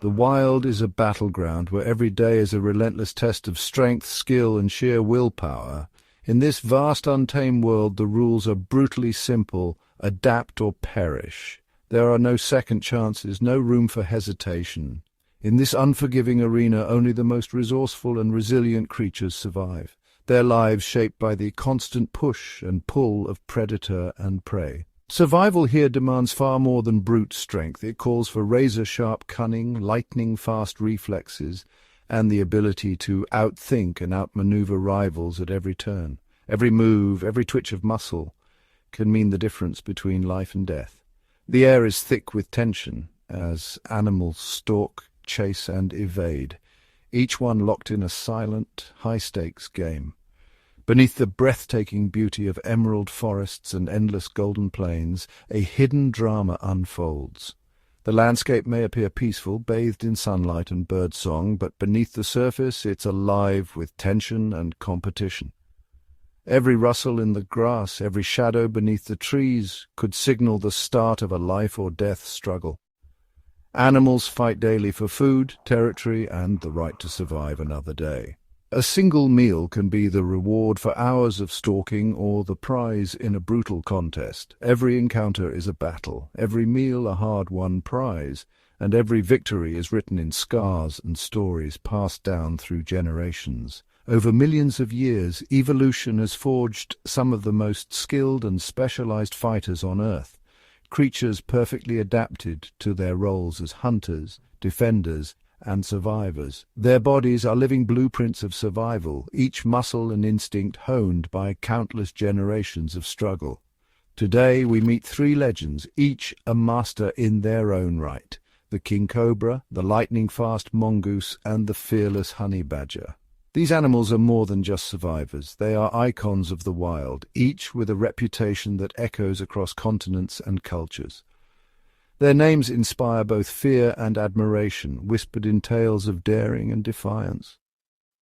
The wild is a battleground where every day is a relentless test of strength, skill, and sheer willpower. In this vast, untamed world, the rules are brutally simple: adapt or perish. There are no second chances, no room for hesitation. In this unforgiving arena, only the most resourceful and resilient creatures survive, their lives shaped by the constant push and pull of predator and prey. Survival here demands far more than brute strength. It calls for razor-sharp cunning, lightning-fast reflexes, and the ability to outthink and outmaneuver rivals at every turn. Every move, every twitch of muscle can mean the difference between life and death. The air is thick with tension as animals stalk, chase, and evade, each one locked in a silent, high-stakes game. Beneath the breathtaking beauty of emerald forests and endless golden plains, a hidden drama unfolds. The landscape may appear peaceful, bathed in sunlight and birdsong, but beneath the surface it's alive with tension and competition. Every rustle in the grass, every shadow beneath the trees could signal the start of a life-or-death struggle. Animals fight daily for food, territory, and the right to survive another day. A single meal can be the reward for hours of stalking or the prize in a brutal contest. Every encounter is a battle, every meal a hard-won prize, and every victory is written in scars and stories passed down through generations. Over millions of years, evolution has forged some of the most skilled and specialized fighters on Earth, creatures perfectly adapted to their roles as hunters, defenders, and survivors. Their bodies are living blueprints of survival, each muscle and instinct honed by countless generations of struggle. Today we meet three legends, each a master in their own right: the King Cobra, the lightning-fast Mongoose, and the fearless honey badger. These animals are more than just survivors. They are icons of the wild, each with a reputation that echoes across continents and cultures. Their names inspire both fear and admiration, whispered in tales of daring and defiance.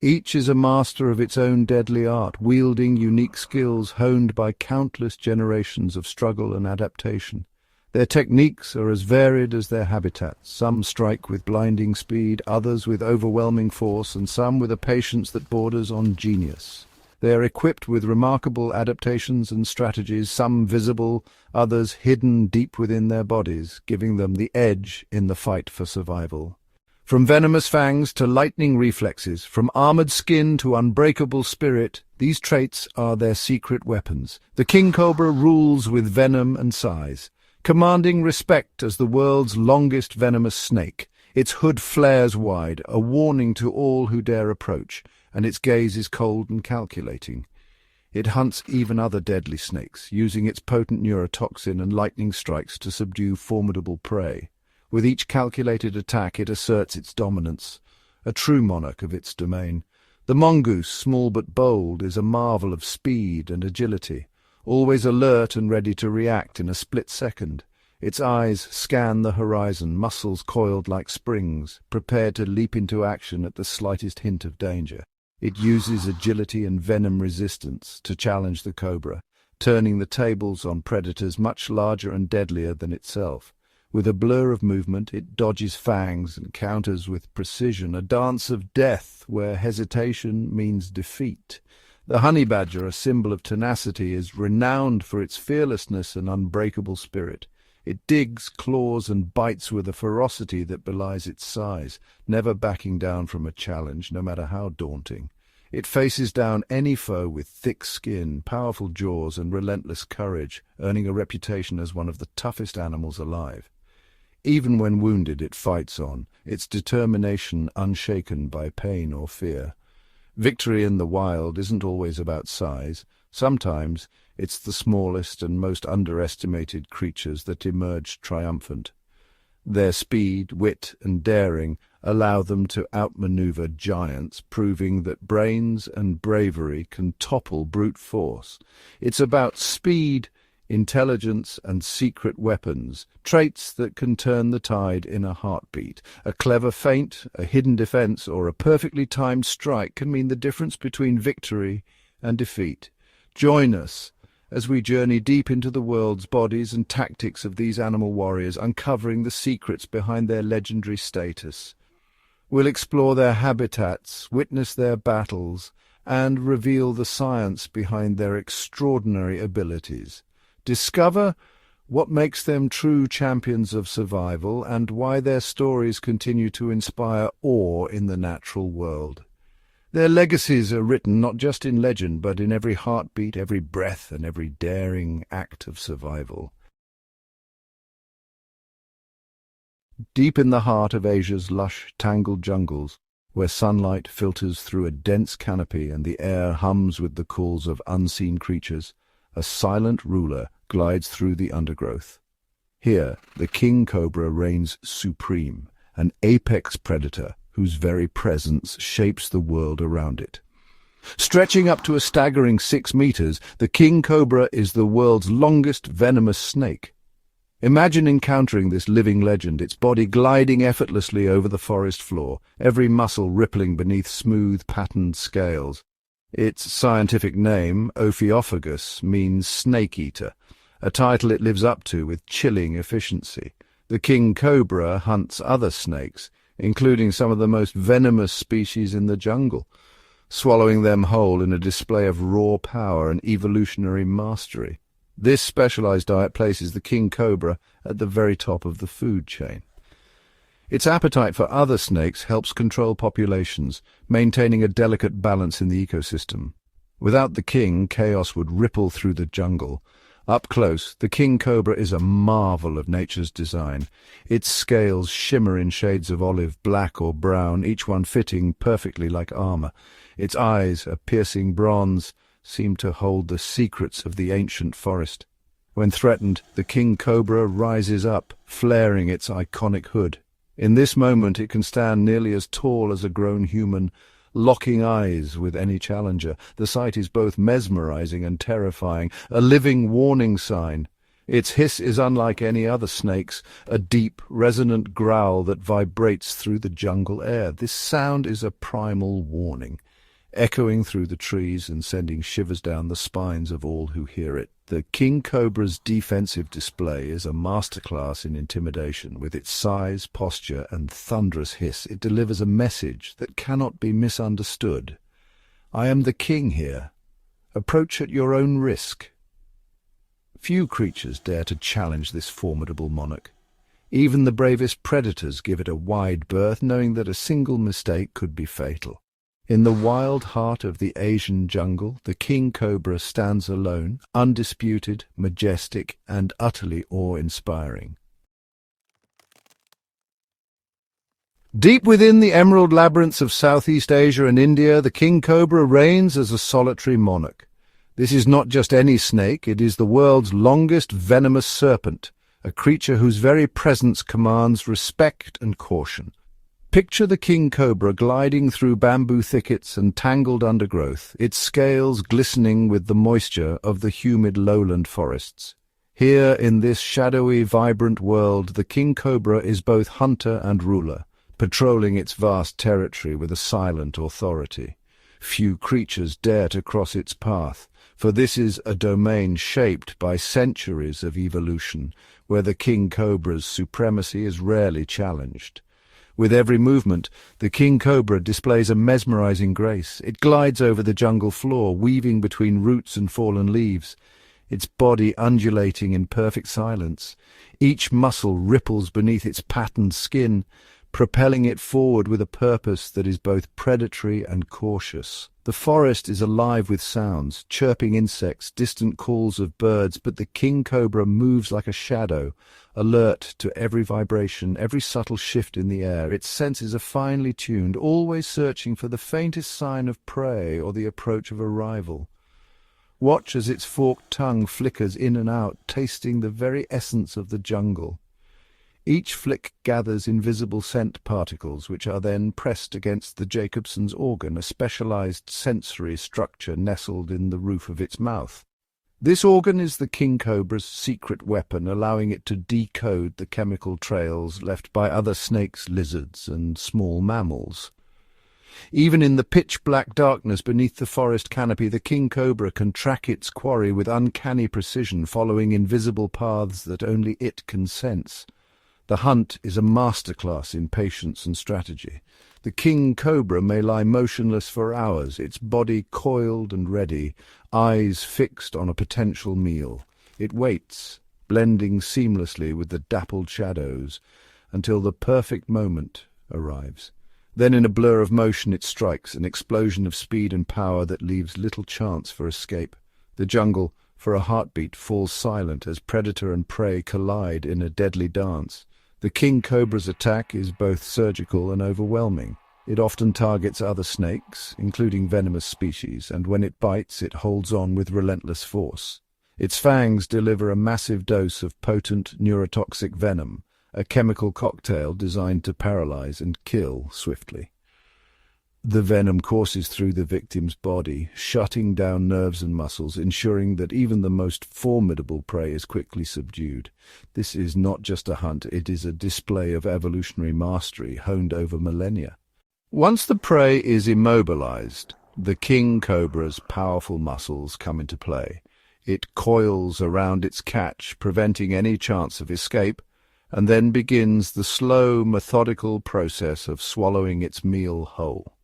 Each is a master of its own deadly art, wielding unique skills honed by countless generations of struggle and adaptation. Their techniques are as varied as their habitats. Some strike with blinding speed, others with overwhelming force, and some with a patience that borders on genius. They are equipped with remarkable adaptations and strategies, some visible, others hidden deep within their bodies, giving them the edge in the fight for survival. From venomous fangs to lightning reflexes, from armored skin to unbreakable spirit, these traits are their secret weapons. The King Cobra rules with venom and size, commanding respect as the world's longest venomous snake. Its hood flares wide, a warning to all who dare approach, and its gaze is cold and calculating. It hunts even other deadly snakes, using its potent neurotoxin and lightning strikes to subdue formidable prey. With each calculated attack it asserts its dominance, a true monarch of its domain. The mongoose, small but bold, is a marvel of speed and agility, always alert and ready to react in a split second. Its eyes scan the horizon, muscles coiled like springs, prepared to leap into action at the slightest hint of danger. It uses agility and venom resistance to challenge the cobra, turning the tables on predators much larger and deadlier than itself. With a blur of movement, it dodges fangs and counters with precision, a dance of death where hesitation means defeat. The honey badger, a symbol of tenacity, is renowned for its fearlessness and unbreakable spirit. It digs, claws, and bites with a ferocity that belies its size, never backing down from a challenge, no matter how daunting. It faces down any foe with thick skin, powerful jaws, and relentless courage, earning a reputation as one of the toughest animals alive. Even when wounded, it fights on, its determination unshaken by pain or fear. Victory in the wild isn't always about size. Sometimes it's the smallest and most underestimated creatures that emerge triumphant. Their speed, wit, and daring allow them to outmaneuver giants, proving that brains and bravery can topple brute force. It's about speed, intelligence, and secret weapons, traits that can turn the tide in a heartbeat. A clever feint, a hidden defense, or a perfectly timed strike can mean the difference between victory and defeat. Join us as we journey deep into the world's bodies and tactics of these animal warriors, uncovering the secrets behind their legendary status. We'll explore their habitats, witness their battles, and reveal the science behind their extraordinary abilities. Discover what makes them true champions of survival and why their stories continue to inspire awe in the natural world. Their legacies are written not just in legend, but in every heartbeat, every breath, and every daring act of survival. Deep in the heart of Asia's lush, tangled jungles, where sunlight filters through a dense canopy and the air hums with the calls of unseen creatures, a silent ruler glides through the undergrowth. Here, the King Cobra reigns supreme, an apex predator whose very presence shapes the world around it. Stretching up to a staggering 6 meters, the King Cobra is the world's longest venomous snake. Imagine encountering this living legend, its body gliding effortlessly over the forest floor, every muscle rippling beneath smooth, patterned scales. Its scientific name, Ophiophagus, means snake-eater, a title it lives up to with chilling efficiency. The King Cobra hunts other snakes, including some of the most venomous species in the jungle, swallowing them whole in a display of raw power and evolutionary mastery. This specialized diet places the King Cobra at the very top of the food chain. Its appetite for other snakes helps control populations, maintaining a delicate balance in the ecosystem. Without the king, chaos would ripple through the jungle. Up close, the King Cobra is a marvel of nature's design. Its scales shimmer in shades of olive, black or brown, each one fitting perfectly like armor. Its eyes, a piercing bronze, seem to hold the secrets of the ancient forest. When threatened, the King Cobra rises up, flaring its iconic hood. In this moment it can stand nearly as tall as a grown human, locking eyes with any challenger. The sight is both mesmerizing and terrifying, a living warning sign. Its hiss is unlike any other snake's, a deep, resonant growl that vibrates through the jungle air. This sound is a primal warning, echoing through the trees and sending shivers down the spines of all who hear it. The King Cobra's defensive display is a masterclass in intimidation. With its size, posture, and thunderous hiss, it delivers a message that cannot be misunderstood. I am the king here. Approach at your own risk. Few creatures dare to challenge this formidable monarch. Even the bravest predators give it a wide berth, knowing that a single mistake could be fatal. In the wild heart of the Asian jungle, the King Cobra stands alone, undisputed, majestic, and utterly awe-inspiring. Deep within the emerald labyrinths of Southeast Asia and India, the King Cobra reigns as a solitary monarch. This is not just any snake, it is the world's longest venomous serpent, a creature whose very presence commands respect and caution. Picture the King Cobra gliding through bamboo thickets and tangled undergrowth, its scales glistening with the moisture of the humid lowland forests. Here, in this shadowy, vibrant world, the King Cobra is both hunter and ruler, patrolling its vast territory with a silent authority. Few creatures dare to cross its path, for this is a domain shaped by centuries of evolution, where the King Cobra's supremacy is rarely challenged. With every movement, the King Cobra displays a mesmerizing grace. It glides over the jungle floor, weaving between roots and fallen leaves, its body undulating in perfect silence. Each muscle ripples beneath its patterned skin, propelling it forward with a purpose that is both predatory and cautious. The forest is alive with sounds, chirping insects, distant calls of birds, but the King Cobra moves like a shadow, alert to every vibration, every subtle shift in the air. Its senses are finely tuned, always searching for the faintest sign of prey or the approach of a rival. Watch as its forked tongue flickers in and out, tasting the very essence of the jungle. Each flick gathers invisible scent particles, which are then pressed against the Jacobson's organ, a specialized sensory structure nestled in the roof of its mouth. This organ is the King Cobra's secret weapon, allowing it to decode the chemical trails left by other snakes, lizards, and small mammals. Even in the pitch-black darkness beneath the forest canopy, the king cobra can track its quarry with uncanny precision, following invisible paths that only it can sense. The hunt is a masterclass in patience and strategy. The king cobra may lie motionless for hours, its body coiled and ready, eyes fixed on a potential meal. It waits, blending seamlessly with the dappled shadows, until the perfect moment arrives. Then in a blur of motion it strikes, an explosion of speed and power that leaves little chance for escape. The jungle, for a heartbeat, falls silent as predator and prey collide in a deadly dance. The king cobra's attack is both surgical and overwhelming. It often targets other snakes, including venomous species, and when it bites, it holds on with relentless force. Its fangs deliver a massive dose of potent neurotoxic venom, a chemical cocktail designed to paralyze and kill swiftly. The venom courses through the victim's body, shutting down nerves and muscles, ensuring that even the most formidable prey is quickly subdued. This is not just a hunt, it is a display of evolutionary mastery honed over millennia. Once the prey is immobilized, the king cobra's powerful muscles come into play. It coils around its catch, preventing any chance of escape, and then begins the slow, methodical process of swallowing its meal whole.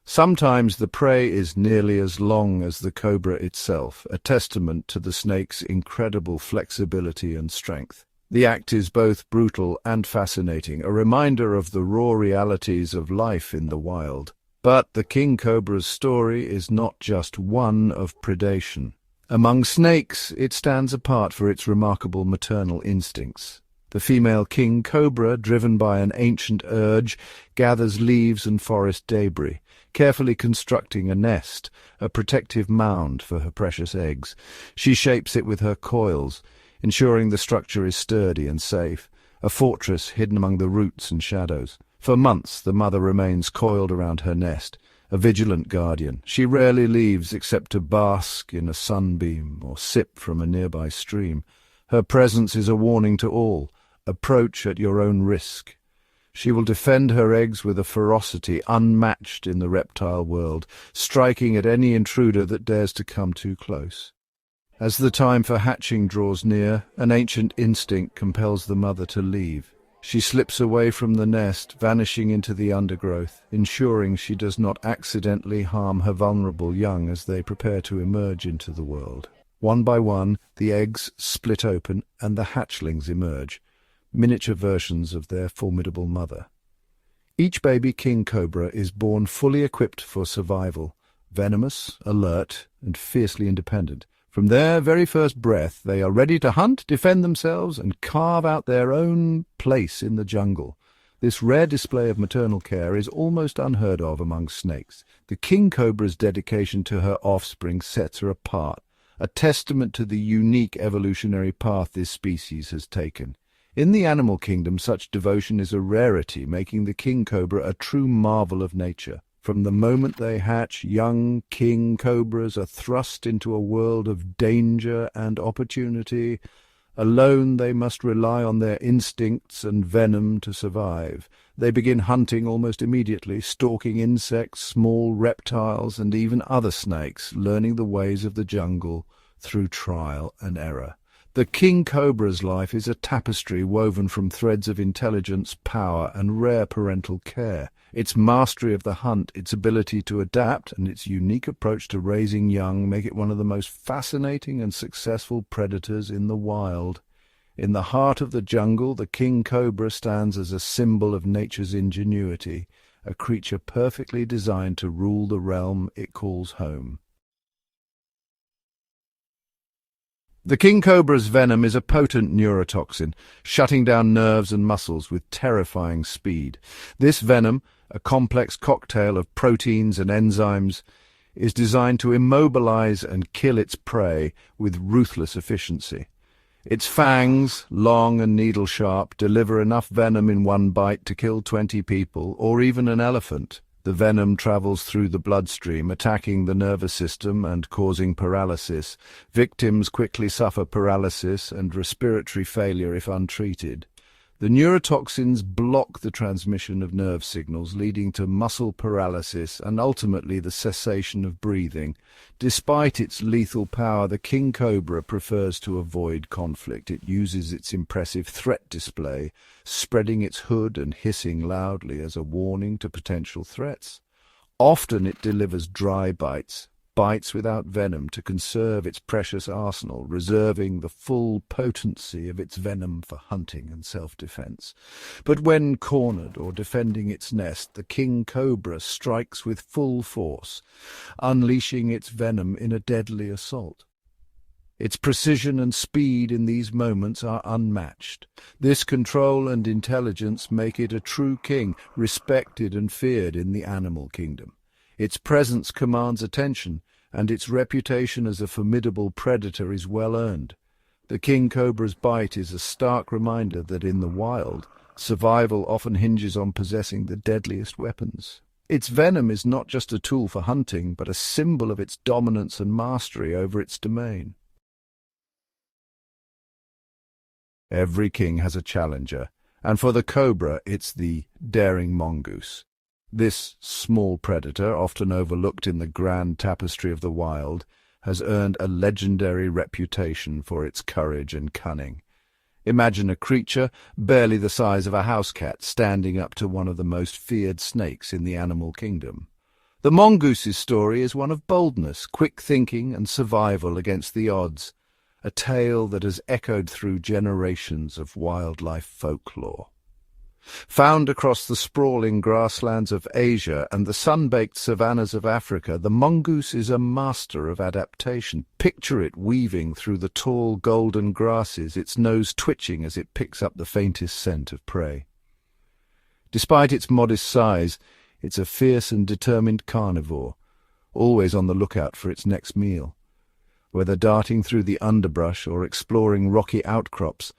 Sometimes the prey is nearly as long as the cobra itself, a testament to the snake's incredible flexibility and strength. The act is both brutal and fascinating, a reminder of the raw realities of life in the wild. But the king cobra's story is not just one of predation. Among snakes, it stands apart for its remarkable maternal instincts. The female king cobra, driven by an ancient urge, gathers leaves and forest debris, carefully constructing a nest, a protective mound for her precious eggs. She shapes it with her coils, ensuring the structure is sturdy and safe, a fortress hidden among the roots and shadows. For months the mother remains coiled around her nest, a vigilant guardian. She rarely leaves except to bask in a sunbeam or sip from a nearby stream. Her presence is a warning to all. Approach at your own risk. She will defend her eggs with a ferocity unmatched in the reptile world, striking at any intruder that dares to come too close. As the time for hatching draws near, an ancient instinct compels the mother to leave. She slips away from the nest, vanishing into the undergrowth, ensuring she does not accidentally harm her vulnerable young as they prepare to emerge into the world. One by one, the eggs split open and the hatchlings emerge, miniature versions of their formidable mother. Each baby king cobra is born fully equipped for survival, venomous, alert, and fiercely independent. From their very first breath, they are ready to hunt, defend themselves, and carve out their own place in the jungle. This rare display of maternal care is almost unheard of among snakes. The king cobra's dedication to her offspring sets her apart, a testament to the unique evolutionary path this species has taken. In the animal kingdom, such devotion is a rarity, making the king cobra a true marvel of nature. From the moment they hatch, young king cobras are thrust into a world of danger and opportunity. Alone they must rely on their instincts and venom to survive. They begin hunting almost immediately, stalking insects, small reptiles, and even other snakes, learning the ways of the jungle through trial and error. The king cobra's life is a tapestry woven from threads of intelligence, power, and rare parental care. Its mastery of the hunt, its ability to adapt, and its unique approach to raising young make it one of the most fascinating and successful predators in the wild. In the heart of the jungle, the king cobra stands as a symbol of nature's ingenuity, a creature perfectly designed to rule the realm it calls home. The king cobra's venom is a potent neurotoxin, shutting down nerves and muscles with terrifying speed. This venom, a complex cocktail of proteins and enzymes, is designed to immobilize and kill its prey with ruthless efficiency. Its fangs, long and needle-sharp, deliver enough venom in one bite to kill 20 people, or even an elephant. The venom travels through the bloodstream, attacking the nervous system and causing paralysis. Victims quickly suffer paralysis and respiratory failure if untreated. The neurotoxins block the transmission of nerve signals, leading to muscle paralysis and ultimately the cessation of breathing. Despite its lethal power, the King Cobra prefers to avoid conflict. It uses its impressive threat display, spreading its hood and hissing loudly as a warning to potential threats. Often it delivers dry bites without venom to conserve its precious arsenal, reserving the full potency of its venom for hunting and self-defense. But when cornered or defending its nest, the King Cobra strikes with full force, unleashing its venom in a deadly assault. Its precision and speed in these moments are unmatched. This control and intelligence make it a true king, respected and feared in the animal kingdom. Its presence commands attention, and its reputation as a formidable predator is well earned. The King Cobra's bite is a stark reminder that in the wild, survival often hinges on possessing the deadliest weapons. Its venom is not just a tool for hunting, but a symbol of its dominance and mastery over its domain. Every king has a challenger, and for the cobra it's the daring mongoose. This small predator, often overlooked in the grand tapestry of the wild, has earned a legendary reputation for its courage and cunning. Imagine a creature barely the size of a house cat standing up to one of the most feared snakes in the animal kingdom. The mongoose's story is one of boldness, quick thinking, and survival against the odds, a tale that has echoed through generations of wildlife folklore. Found across the sprawling grasslands of Asia and the sun-baked savannas of Africa, the mongoose is a master of adaptation. Picture it weaving through the tall golden grasses, its nose twitching as it picks up the faintest scent of prey. Despite its modest size, it's a fierce and determined carnivore, always on the lookout for its next meal. Whether darting through the underbrush or exploring rocky outcrops,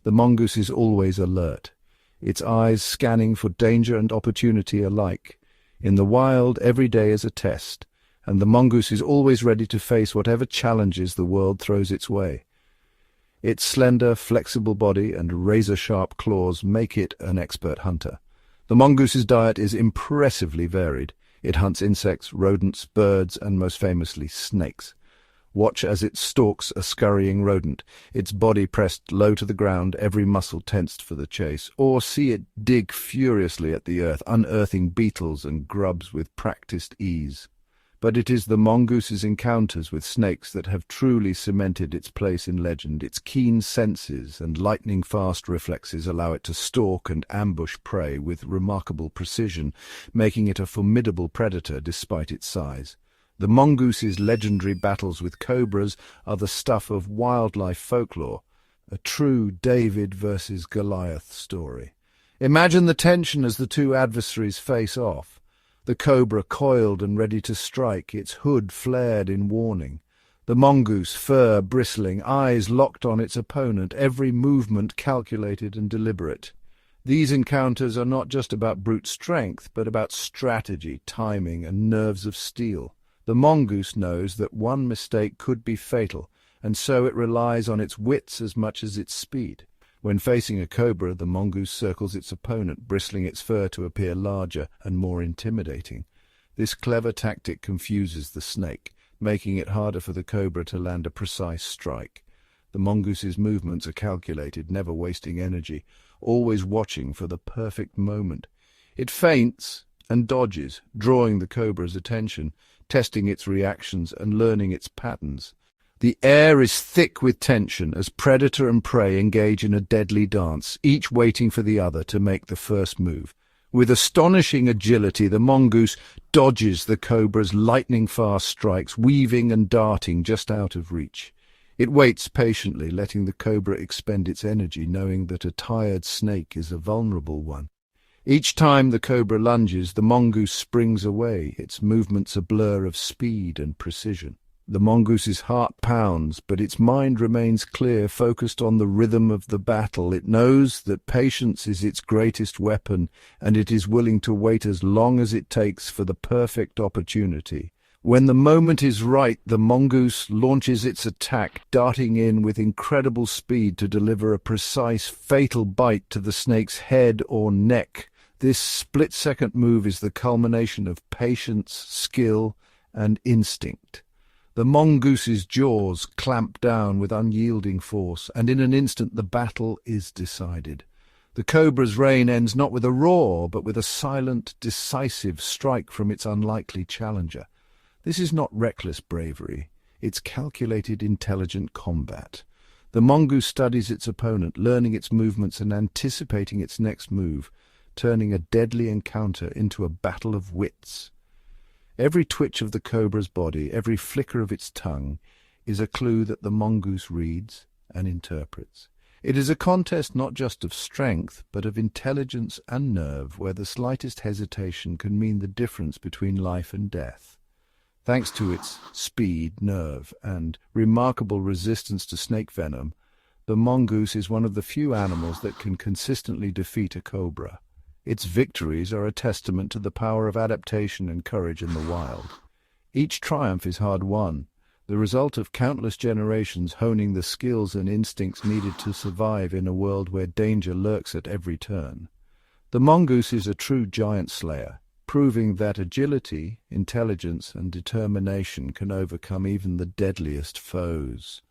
the mongoose is always alert, its eyes scanning for danger and opportunity alike. In the wild, every day is a test, and the mongoose is always ready to face whatever challenges the world throws its way. Its slender, flexible body and razor-sharp claws make it an expert hunter. The mongoose's diet is impressively varied. It hunts insects, rodents, birds, and most famously, snakes. Watch as it stalks a scurrying rodent, its body pressed low to the ground, every muscle tensed for the chase, or see it dig furiously at the earth, unearthing beetles and grubs with practiced ease. But it is the mongoose's encounters with snakes that have truly cemented its place in legend. Its keen senses and lightning-fast reflexes allow it to stalk and ambush prey with remarkable precision, making it a formidable predator despite its size. The mongoose's legendary battles with cobras are the stuff of wildlife folklore, a true David versus Goliath story. Imagine the tension as the two adversaries face off. The cobra coiled and ready to strike, its hood flared in warning. The mongoose, fur bristling, eyes locked on its opponent, every movement calculated and deliberate. These encounters are not just about brute strength, but about strategy, timing, and nerves of steel. The mongoose knows that one mistake could be fatal, and so it relies on its wits as much as its speed. When facing a cobra, the mongoose circles its opponent, bristling its fur to appear larger and more intimidating. This clever tactic confuses the snake, making it harder for the cobra to land a precise strike. The mongoose's movements are calculated, never wasting energy, always watching for the perfect moment. It feints and dodges, drawing the cobra's attention, testing its reactions and learning its patterns. The air is thick with tension as predator and prey engage in a deadly dance, each waiting for the other to make the first move. With astonishing agility, the mongoose dodges the cobra's lightning-fast strikes, weaving and darting just out of reach. It waits patiently, letting the cobra expend its energy, knowing that a tired snake is a vulnerable one. Each time the cobra lunges, the mongoose springs away, its movements a blur of speed and precision. The mongoose's heart pounds, but its mind remains clear, focused on the rhythm of the battle. It knows that patience is its greatest weapon, and it is willing to wait as long as it takes for the perfect opportunity. When the moment is right, the mongoose launches its attack, darting in with incredible speed to deliver a precise, fatal bite to the snake's head or neck. This split-second move is the culmination of patience, skill, and instinct. The mongoose's jaws clamp down with unyielding force, and in an instant the battle is decided. The cobra's reign ends not with a roar, but with a silent, decisive strike from its unlikely challenger. This is not reckless bravery, it's calculated, intelligent combat. The mongoose studies its opponent, learning its movements and anticipating its next move, turning a deadly encounter into a battle of wits. Every twitch of the cobra's body, every flicker of its tongue, is a clue that the mongoose reads and interprets. It is a contest not just of strength, but of intelligence and nerve, where the slightest hesitation can mean the difference between life and death. Thanks to its speed, nerve, and remarkable resistance to snake venom, the mongoose is one of the few animals that can consistently defeat a cobra. Its victories are a testament to the power of adaptation and courage in the wild. Each triumph is hard-won, the result of countless generations honing the skills and instincts needed to survive in a world where danger lurks at every turn. The mongoose is a true giant slayer, proving that agility, intelligence, and determination can overcome even the deadliest foes.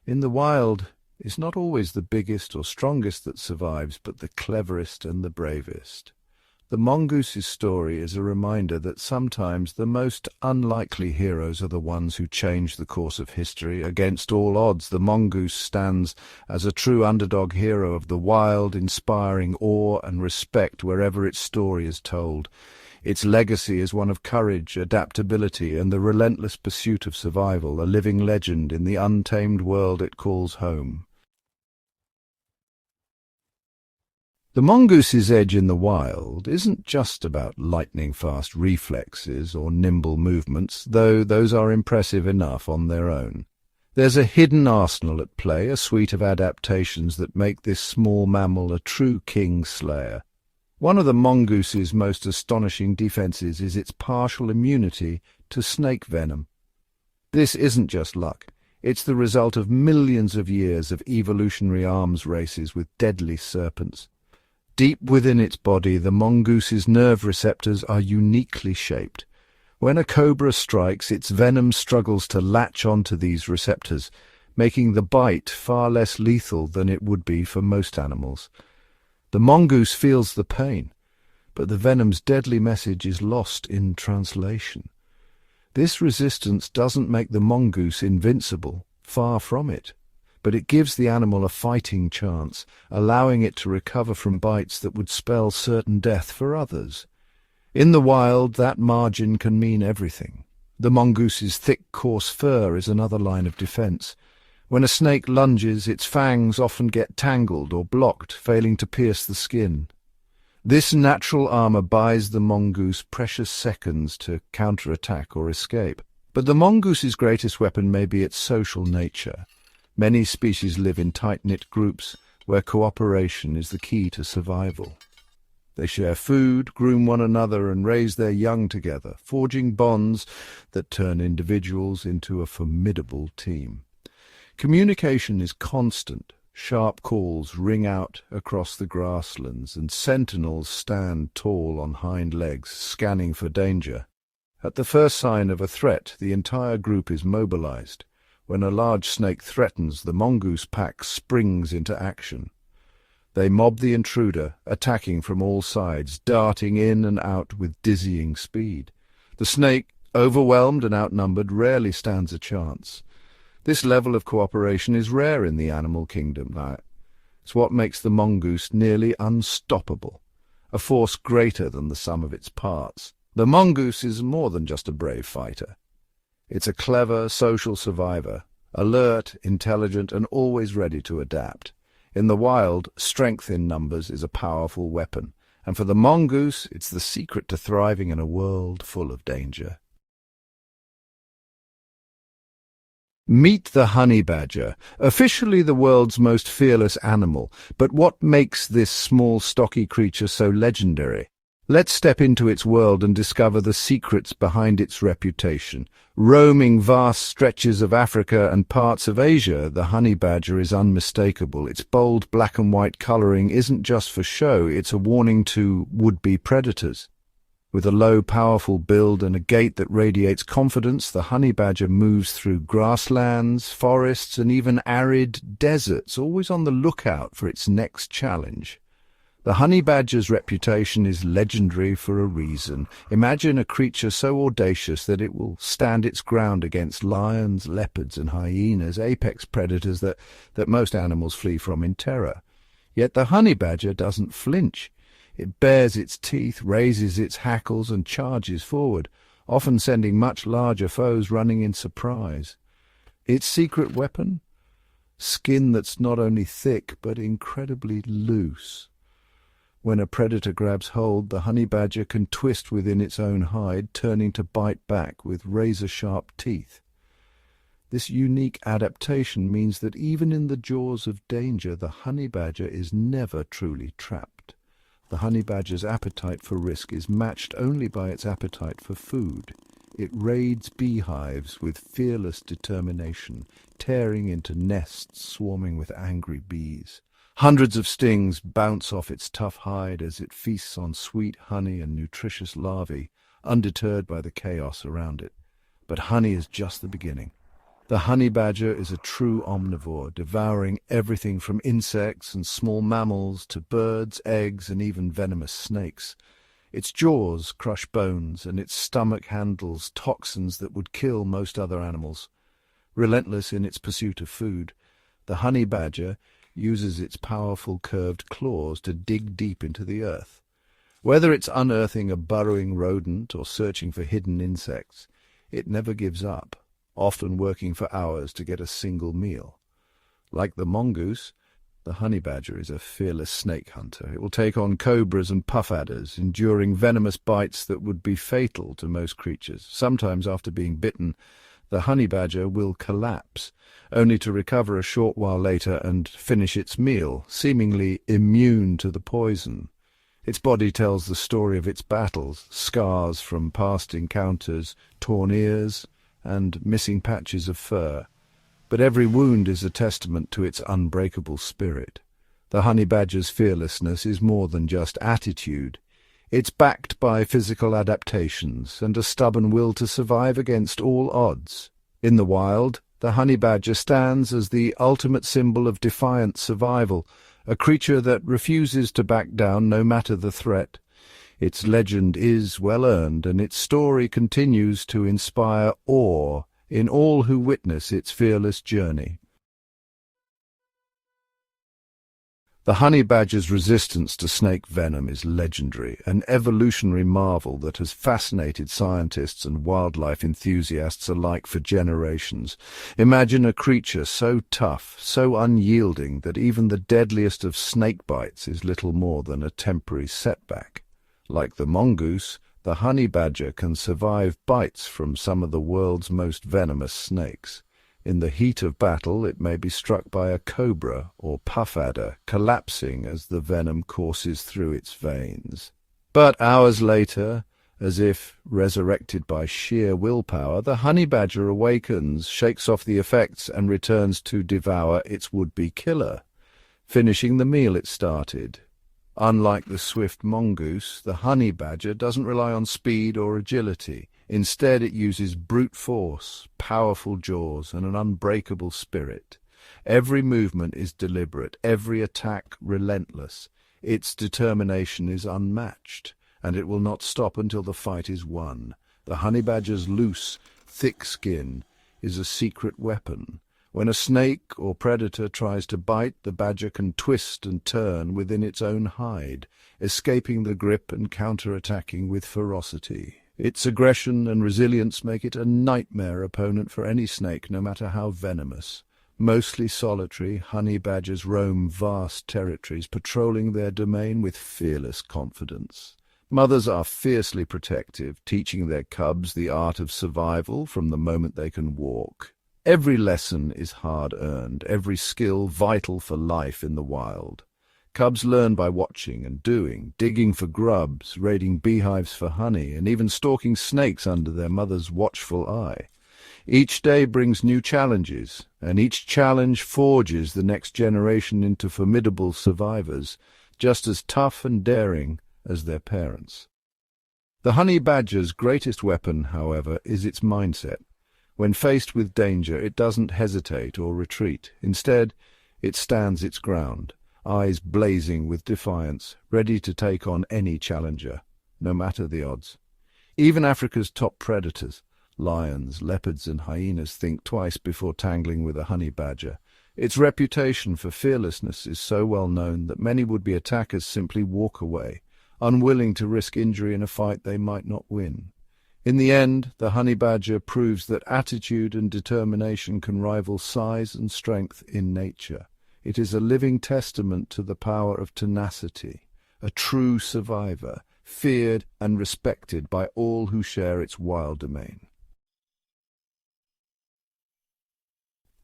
In the wild, it's not always the biggest or strongest that survives, but the cleverest and the bravest. The mongoose's story is a reminder that sometimes the most unlikely heroes are the ones who change the course of history. Against all odds, the mongoose stands as a true underdog hero of the wild, inspiring awe and respect wherever its story is told. Its legacy is one of courage, adaptability, and the relentless pursuit of survival, a living legend in the untamed world it calls home. The mongoose's edge in the wild isn't just about lightning-fast reflexes or nimble movements, though those are impressive enough on their own. There's a hidden arsenal at play, a suite of adaptations that make this small mammal a true king slayer. One of the mongoose's most astonishing defenses is its partial immunity to snake venom. This isn't just luck. It's the result of millions of years of evolutionary arms races with deadly serpents. Deep within its body, the mongoose's nerve receptors are uniquely shaped. When a cobra strikes, its venom struggles to latch onto these receptors, making the bite far less lethal than it would be for most animals. The mongoose feels the pain, but the venom's deadly message is lost in translation. This resistance doesn't make the mongoose invincible, far from it, but it gives the animal a fighting chance, allowing it to recover from bites that would spell certain death for others. In the wild, that margin can mean everything. The mongoose's thick, coarse fur is another line of defense. When a snake lunges, its fangs often get tangled or blocked, failing to pierce the skin. This natural armor buys the mongoose precious seconds to counterattack or escape. But the mongoose's greatest weapon may be its social nature. Many species live in tight-knit groups where cooperation is the key to survival. They share food, groom one another, and raise their young together, forging bonds that turn individuals into a formidable team. Communication is constant. Sharp calls ring out across the grasslands, and sentinels stand tall on hind legs, scanning for danger. At the first sign of a threat, the entire group is mobilized. When a large snake threatens, the mongoose pack springs into action. They mob the intruder, attacking from all sides, darting in and out with dizzying speed. The snake, overwhelmed and outnumbered, rarely stands a chance. This level of cooperation is rare in the animal kingdom. It's what makes the mongoose nearly unstoppable, a force greater than the sum of its parts. The mongoose is more than just a brave fighter. It's a clever social survivor, alert, intelligent, and always ready to adapt. In the wild, strength in numbers is a powerful weapon, and for the mongoose, it's the secret to thriving in a world full of danger. Meet the honey badger, officially the world's most fearless animal, but what makes this small, stocky creature so legendary? Let's step into its world and discover the secrets behind its reputation. Roaming vast stretches of Africa and parts of Asia, the honey badger is unmistakable. Its bold black and white coloring isn't just for show, it's a warning to would-be predators. With a low, powerful build and a gait that radiates confidence, the honey badger moves through grasslands, forests, and even arid deserts, always on the lookout for its next challenge. The honey badger's reputation is legendary for a reason. Imagine a creature so audacious that it will stand its ground against lions, leopards, and hyenas, apex predators that most animals flee from in terror. Yet the honey badger doesn't flinch. It bares its teeth, raises its hackles, and charges forward, often sending much larger foes running in surprise. Its secret weapon? Skin that's not only thick, but incredibly loose. When a predator grabs hold, the honey badger can twist within its own hide, turning to bite back with razor-sharp teeth. This unique adaptation means that even in the jaws of danger, the honey badger is never truly trapped. The honey badger's appetite for risk is matched only by its appetite for food. It raids beehives with fearless determination, tearing into nests swarming with angry bees. Hundreds of stings bounce off its tough hide as it feasts on sweet honey and nutritious larvae, undeterred by the chaos around it. But honey is just the beginning. The honey badger is a true omnivore, devouring everything from insects and small mammals to birds, eggs, and even venomous snakes. Its jaws crush bones, and its stomach handles toxins that would kill most other animals. Relentless in its pursuit of food, the honey badger uses its powerful curved claws to dig deep into the earth. Whether it's unearthing a burrowing rodent or searching for hidden insects, it never gives up, often working for hours to get a single meal. Like the mongoose, the honey badger is a fearless snake hunter. It will take on cobras and puff adders, enduring venomous bites that would be fatal to most creatures. Sometimes after being bitten, the honey badger will collapse, only to recover a short while later and finish its meal, seemingly immune to the poison. Its body tells the story of its battles, scars from past encounters, torn ears, and missing patches of fur. But every wound is a testament to its unbreakable spirit. The honey badger's fearlessness is more than just attitude. It's backed by physical adaptations and a stubborn will to survive against all odds. In the wild, the honey badger stands as the ultimate symbol of defiant survival, a creature that refuses to back down no matter the threat. Its legend is well earned, and its story continues to inspire awe in all who witness its fearless journey. The honey badger's resistance to snake venom is legendary, an evolutionary marvel that has fascinated scientists and wildlife enthusiasts alike for generations. Imagine a creature so tough, so unyielding, that even the deadliest of snake bites is little more than a temporary setback. Like the mongoose, the honey badger can survive bites from some of the world's most venomous snakes. In the heat of battle, it may be struck by a cobra or puff adder, collapsing as the venom courses through its veins. But hours later, as if resurrected by sheer willpower, the honey badger awakens, shakes off the effects, and returns to devour its would-be killer, finishing the meal it started. Unlike the swift mongoose, the honey badger doesn't rely on speed or agility. Instead, it uses brute force, powerful jaws, and an unbreakable spirit. Every movement is deliberate, every attack relentless. Its determination is unmatched, and it will not stop until the fight is won. The honey badger's loose, thick skin is a secret weapon. When a snake or predator tries to bite, the badger can twist and turn within its own hide, escaping the grip and counter-attacking with ferocity. Its aggression and resilience make it a nightmare opponent for any snake, no matter how venomous. Mostly solitary, honey badgers roam vast territories, patrolling their domain with fearless confidence. Mothers are fiercely protective, teaching their cubs the art of survival from the moment they can walk. Every lesson is hard-earned, every skill vital for life in the wild. Cubs learn by watching and doing, digging for grubs, raiding beehives for honey, and even stalking snakes under their mother's watchful eye. Each day brings new challenges, and each challenge forges the next generation into formidable survivors, just as tough and daring as their parents. The honey badger's greatest weapon, however, is its mindset. When faced with danger, it doesn't hesitate or retreat. Instead, it stands its ground, eyes blazing with defiance, ready to take on any challenger, no matter the odds. Even Africa's top predators, lions, leopards and hyenas, think twice before tangling with a honey badger. Its reputation for fearlessness is so well known that many would-be attackers simply walk away, unwilling to risk injury in a fight they might not win. In the end, the honey badger proves that attitude and determination can rival size and strength in nature. It is a living testament to the power of tenacity, a true survivor, feared and respected by all who share its wild domain.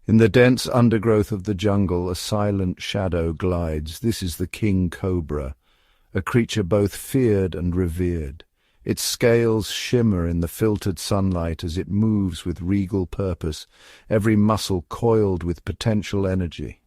In the dense undergrowth of the jungle, a silent shadow glides. This is the King Cobra, a creature both feared and revered. Its scales shimmer in the filtered sunlight as it moves with regal purpose, every muscle coiled with potential energy.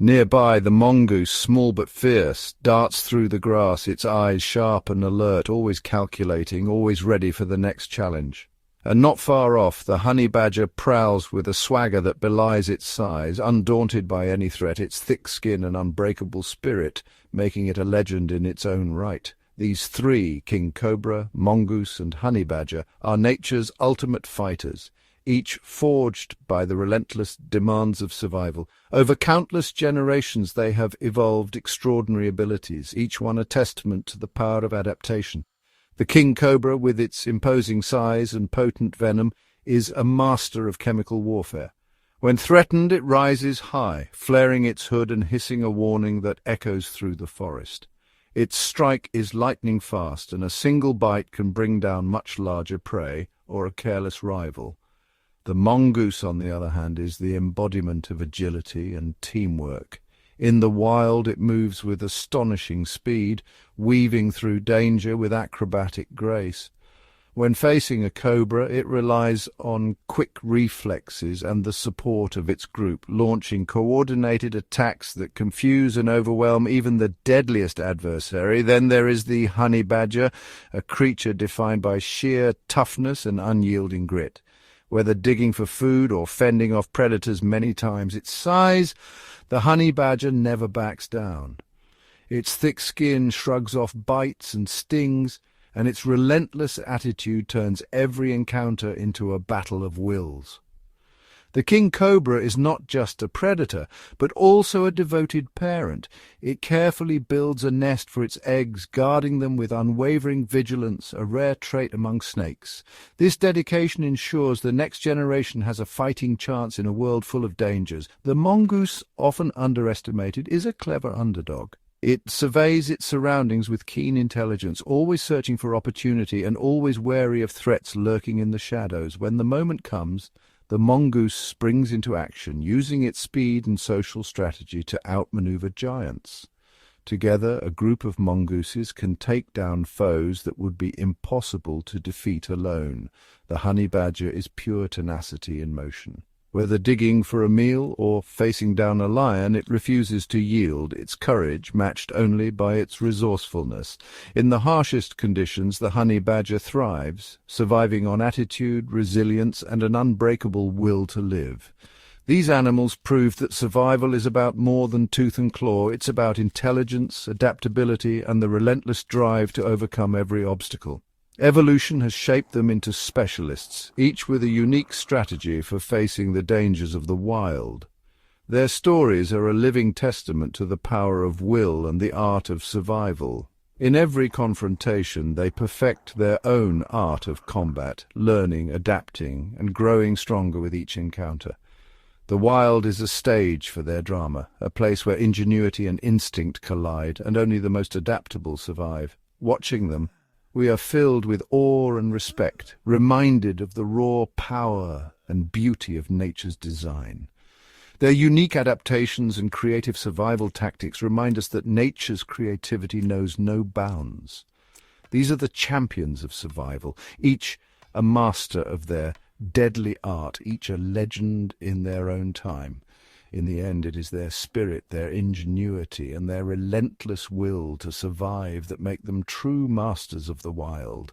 Nearby, the mongoose, small but fierce, darts through the grass, its eyes sharp and alert, always calculating, always ready for the next challenge. And not far off, the honey badger prowls with a swagger that belies its size, undaunted by any threat, its thick skin and unbreakable spirit, making it a legend in its own right. These three, King Cobra, Mongoose and honey badger, are nature's ultimate fighters, each forged by the relentless demands of survival. Over countless generations they have evolved extraordinary abilities, each one a testament to the power of adaptation. The King Cobra, with its imposing size and potent venom, is a master of chemical warfare. When threatened, it rises high, flaring its hood and hissing a warning that echoes through the forest. Its strike is lightning fast, and a single bite can bring down much larger prey or a careless rival. The mongoose, on the other hand, is the embodiment of agility and teamwork. In the wild, it moves with astonishing speed, weaving through danger with acrobatic grace. When facing a cobra, it relies on quick reflexes and the support of its group, launching coordinated attacks that confuse and overwhelm even the deadliest adversary. Then there is the honey badger, a creature defined by sheer toughness and unyielding grit. Whether digging for food or fending off predators many times, its size, the honey badger never backs down. Its thick skin shrugs off bites and stings, and its relentless attitude turns every encounter into a battle of wills. The King Cobra is not just a predator, but also a devoted parent. It carefully builds a nest for its eggs, guarding them with unwavering vigilance, a rare trait among snakes. This dedication ensures the next generation has a fighting chance in a world full of dangers. The mongoose, often underestimated, is a clever underdog. It surveys its surroundings with keen intelligence, always searching for opportunity and always wary of threats lurking in the shadows. When the moment comes, the mongoose springs into action, using its speed and social strategy to outmaneuver giants. Together, a group of mongooses can take down foes that would be impossible to defeat alone. The honey badger is pure tenacity in motion. Whether digging for a meal or facing down a lion, it refuses to yield, its courage matched only by its resourcefulness. In the harshest conditions, the honey badger thrives, surviving on attitude, resilience, and an unbreakable will to live. These animals prove that survival is about more than tooth and claw. It's about intelligence, adaptability, and the relentless drive to overcome every obstacle. Evolution has shaped them into specialists, each with a unique strategy for facing the dangers of the wild. Their stories are a living testament to the power of will and the art of survival. In every confrontation, they perfect their own art of combat, learning, adapting, and growing stronger with each encounter. The wild is a stage for their drama, a place where ingenuity and instinct collide, and only the most adaptable survive. Watching them, we are filled with awe and respect, reminded of the raw power and beauty of nature's design. Their unique adaptations and creative survival tactics remind us that nature's creativity knows no bounds. These are the champions of survival, each a master of their deadly art, each a legend in their own time. In the end, it is their spirit, their ingenuity, and their relentless will to survive that make them true masters of the wild,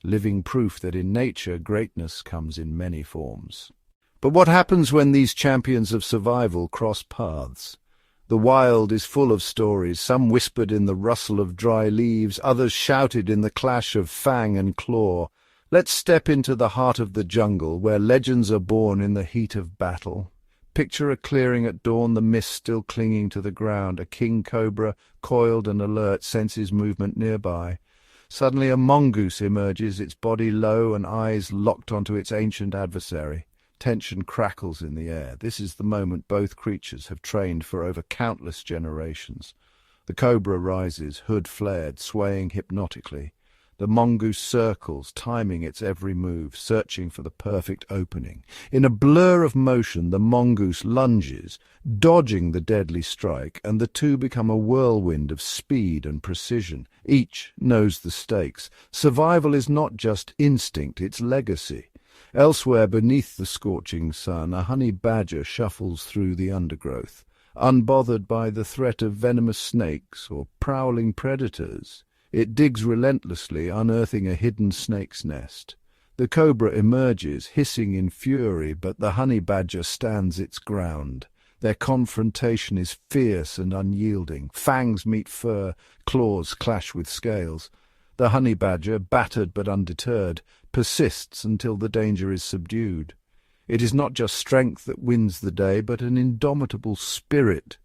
living proof that in nature greatness comes in many forms. But what happens when these champions of survival cross paths? The wild is full of stories, some whispered in the rustle of dry leaves, others shouted in the clash of fang and claw. Let's step into the heart of the jungle, where legends are born in the heat of battle. Picture a clearing at dawn, the mist still clinging to the ground. A king cobra, coiled and alert, senses movement nearby. Suddenly a mongoose emerges, its body low and eyes locked onto its ancient adversary. Tension crackles in the air. This is the moment both creatures have trained for over countless generations. The cobra rises, hood flared, swaying hypnotically. The mongoose circles, timing its every move, searching for the perfect opening. In a blur of motion, the mongoose lunges, dodging the deadly strike, and the two become a whirlwind of speed and precision. Each knows the stakes. Survival is not just instinct, it's legacy. Elsewhere, beneath the scorching sun, a honey badger shuffles through the undergrowth, unbothered by the threat of venomous snakes or prowling predators. It digs relentlessly, unearthing a hidden snake's nest. The cobra emerges, hissing in fury, but the honey badger stands its ground. Their confrontation is fierce and unyielding. Fangs meet fur, claws clash with scales. The honey badger, battered but undeterred, persists until the danger is subdued. It is not just strength that wins the day, but an indomitable spirit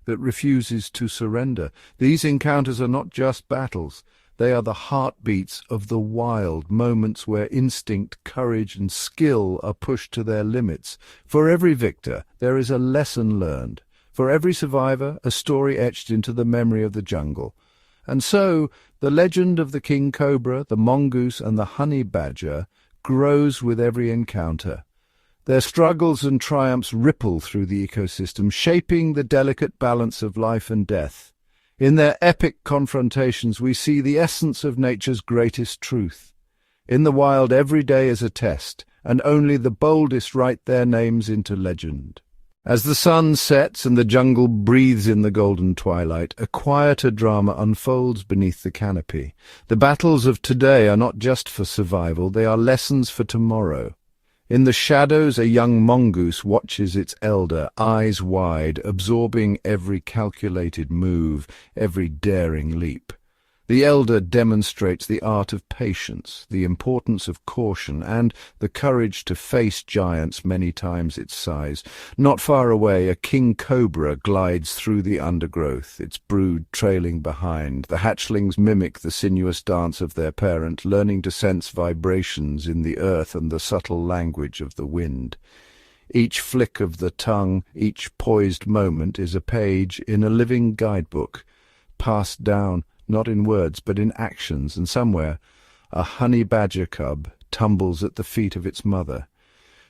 that refuses to surrender. These encounters are not just battles. They are the heartbeats of the wild, moments where instinct, courage, and skill are pushed to their limits. For every victor, there is a lesson learned. For every survivor, a story etched into the memory of the jungle. And so, the legend of the king cobra, the mongoose, and the honey badger grows with every encounter. Their struggles and triumphs ripple through the ecosystem, shaping the delicate balance of life and death. In their epic confrontations, we see the essence of nature's greatest truth. In the wild, every day is a test, and only the boldest write their names into legend. As the sun sets and the jungle breathes in the golden twilight, a quieter drama unfolds beneath the canopy. The battles of today are not just for survival, they are lessons for tomorrow. In the shadows, a young mongoose watches its elder, eyes wide, absorbing every calculated move, every daring leap. The elder demonstrates the art of patience, the importance of caution, and the courage to face giants many times its size. Not far away, a king cobra glides through the undergrowth, its brood trailing behind. The hatchlings mimic the sinuous dance of their parent, learning to sense vibrations in the earth and the subtle language of the wind. Each flick of the tongue, each poised moment is a page in a living guidebook, passed down not in words, but in actions, and somewhere a honey badger cub tumbles at the feet of its mother.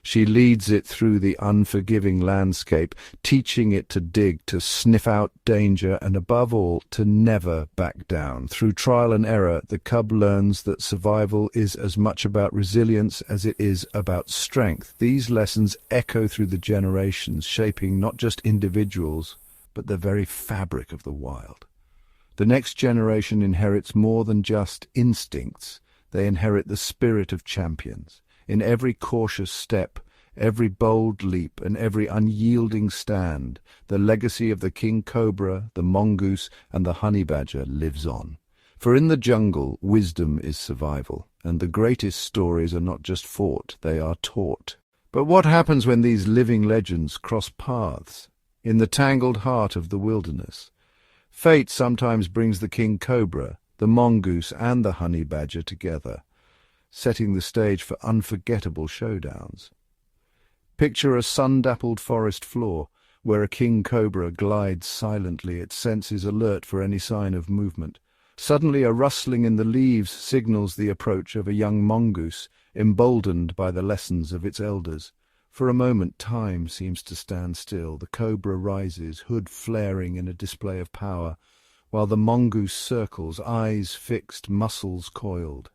She leads it through the unforgiving landscape, teaching it to dig, to sniff out danger, and above all, to never back down. Through trial and error, the cub learns that survival is as much about resilience as it is about strength. These lessons echo through the generations, shaping not just individuals, but the very fabric of the wild. The next generation inherits more than just instincts. They inherit the spirit of champions. In every cautious step, every bold leap, and every unyielding stand, the legacy of the king cobra, the mongoose, and the honey badger lives on. For in the jungle, wisdom is survival, and the greatest stories are not just fought, they are taught. But what happens when these living legends cross paths? In the tangled heart of the wilderness, fate sometimes brings the king cobra, the mongoose, and the honey badger together, setting the stage for unforgettable showdowns. Picture a sun-dappled forest floor, where a king cobra glides silently, its senses alert for any sign of movement. Suddenly a rustling in the leaves signals the approach of a young mongoose, emboldened by the lessons of its elders. For a moment time seems to stand still. The cobra rises, hood flaring in a display of power, while the mongoose circles, eyes fixed, muscles coiled.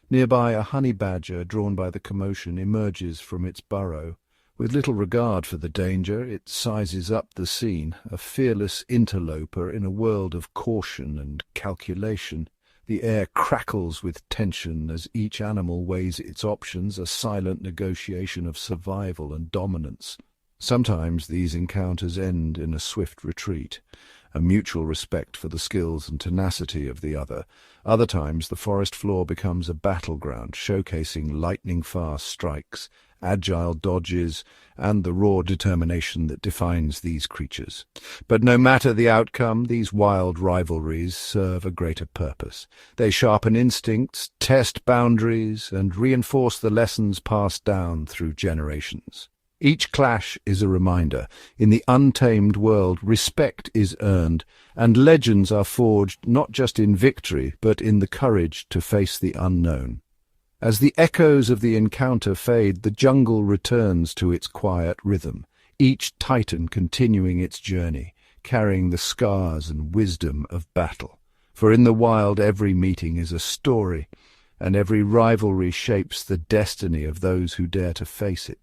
Nearby a honey badger, drawn by the commotion, emerges from its burrow. With little regard for the danger, it sizes up the scene, a fearless interloper in a world of caution and calculation. The air crackles with tension as each animal weighs its options, a silent negotiation of survival and dominance. Sometimes these encounters end in a swift retreat, a mutual respect for the skills and tenacity of the other. Other times the forest floor becomes a battleground, showcasing lightning-fast strikes, agile dodges, and the raw determination that defines these creatures. But no matter the outcome, these wild rivalries serve a greater purpose. They sharpen instincts, test boundaries, and reinforce the lessons passed down through generations. Each clash is a reminder. In the untamed world, respect is earned, and legends are forged not just in victory, but in the courage to face the unknown. As the echoes of the encounter fade, the jungle returns to its quiet rhythm, each titan continuing its journey, carrying the scars and wisdom of battle. For in the wild every meeting is a story, and every rivalry shapes the destiny of those who dare to face it.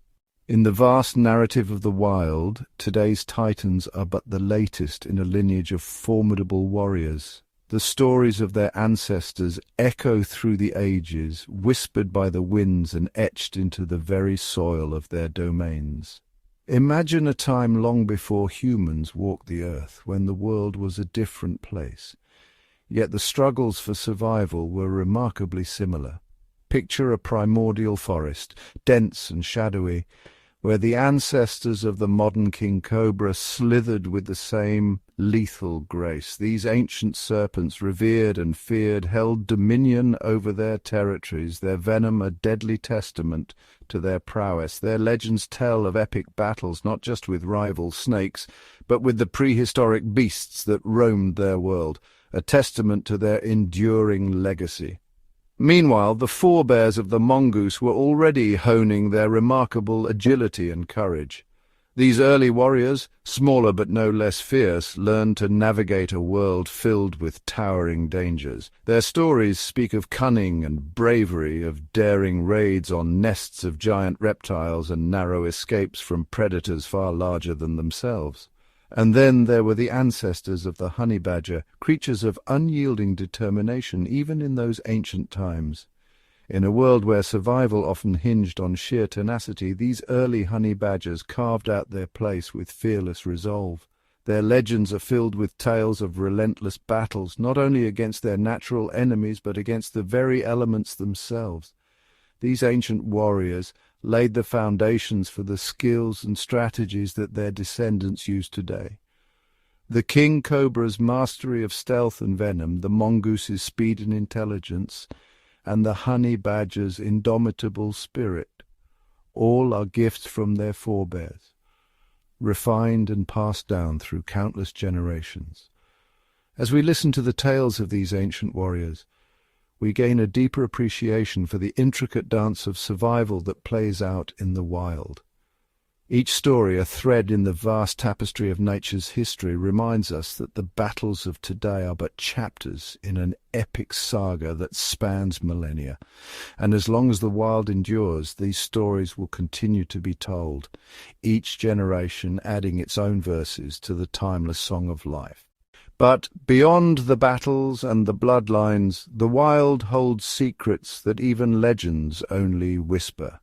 In the vast narrative of the wild, today's titans are but the latest in a lineage of formidable warriors. The stories of their ancestors echo through the ages, whispered by the winds and etched into the very soil of their domains. Imagine a time long before humans walked the earth, when the world was a different place. Yet the struggles for survival were remarkably similar. Picture a primordial forest, dense and shadowy, where the ancestors of the modern King Cobra slithered with the same lethal grace. These ancient serpents, revered and feared, held dominion over their territories, their venom a deadly testament to their prowess. Their legends tell of epic battles, not just with rival snakes, but with the prehistoric beasts that roamed their world, a testament to their enduring legacy. Meanwhile, the forebears of the mongoose were already honing their remarkable agility and courage. These early warriors, smaller but no less fierce, learned to navigate a world filled with towering dangers. Their stories speak of cunning and bravery, of daring raids on nests of giant reptiles and narrow escapes from predators far larger than themselves. And then there were the ancestors of the honey badger, creatures of unyielding determination even in those ancient times. In a world where survival often hinged on sheer tenacity, these early honey badgers carved out their place with fearless resolve. Their legends are filled with tales of relentless battles, not only against their natural enemies but against the very elements themselves. These ancient warriors laid the foundations for the skills and strategies that their descendants use today. The King Cobra's mastery of stealth and venom, the mongoose's speed and intelligence, and the honey badger's indomitable spirit, all are gifts from their forebears, refined and passed down through countless generations. As we listen to the tales of these ancient warriors, we gain a deeper appreciation for the intricate dance of survival that plays out in the wild. Each story, a thread in the vast tapestry of nature's history, reminds us that the battles of today are but chapters in an epic saga that spans millennia. And as long as the wild endures, these stories will continue to be told, each generation adding its own verses to the timeless song of life. But beyond the battles and the bloodlines, the wild holds secrets that even legends only whisper.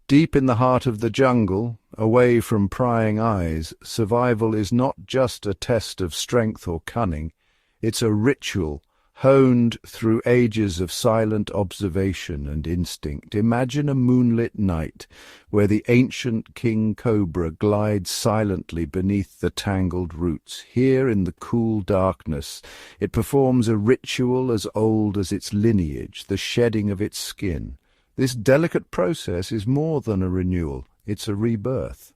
Deep in the heart of the jungle, away from prying eyes, survival is not just a test of strength or cunning. It's a ritual, honed through ages of silent observation and instinct. Imagine a moonlit night where the ancient King Cobra glides silently beneath the tangled roots. Here in the cool darkness, it performs a ritual as old as its lineage, the shedding of its skin. This delicate process is more than a renewal, it's a rebirth.